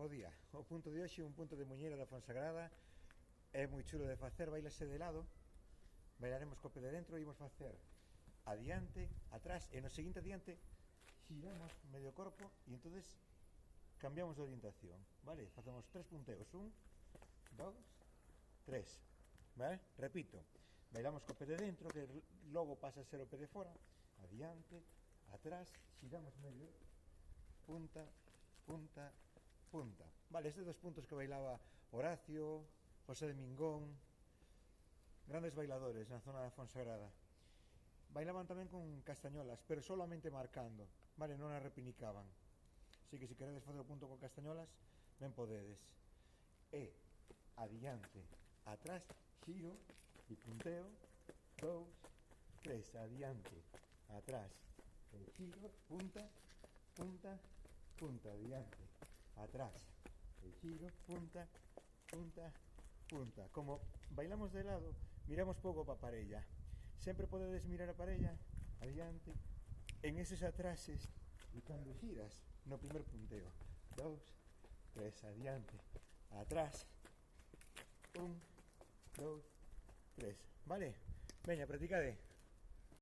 Bo día. O punto de hoxe é un punto de muñeira da Fonsagrada. É moi chulo de facer, bailase de lado. Bailaremos co pé de dentro e imos facer adiante, atrás e no seguinte adiante xiramos medio corpo e entonces cambiamos de orientación, vale? Facemos 3 punteos, 1, 2, 3, vale? Repito, bailamos co pé de dentro que logo pasa a ser o pé de fora, adiante, atrás, xiramos medio, punta, punta, punta. Vale, estes dos puntos que bailaba Horacio, José de Mingón, grandes bailadores na zona da Fonsagrada. Bailaban tamén con castañolas, pero solamente marcando, vale, non as repinicaban. Así que se queredes facer o punto con castañolas, ben podedes. E adiante, atrás, xiro e punteo, 2, 3, adiante, atrás, e xiro, punta, punta, punta, adiante, atrás, e xiro, punta, punta, punta. Como bailamos de lado, miramos pouco pa parella. Sempre podedes mirar a parella, adiante, en eses atrases, e cando xiras, no primer punteo, 2, 3, adiante, atrás, 1, 2, 3, vale? Veña, practicade.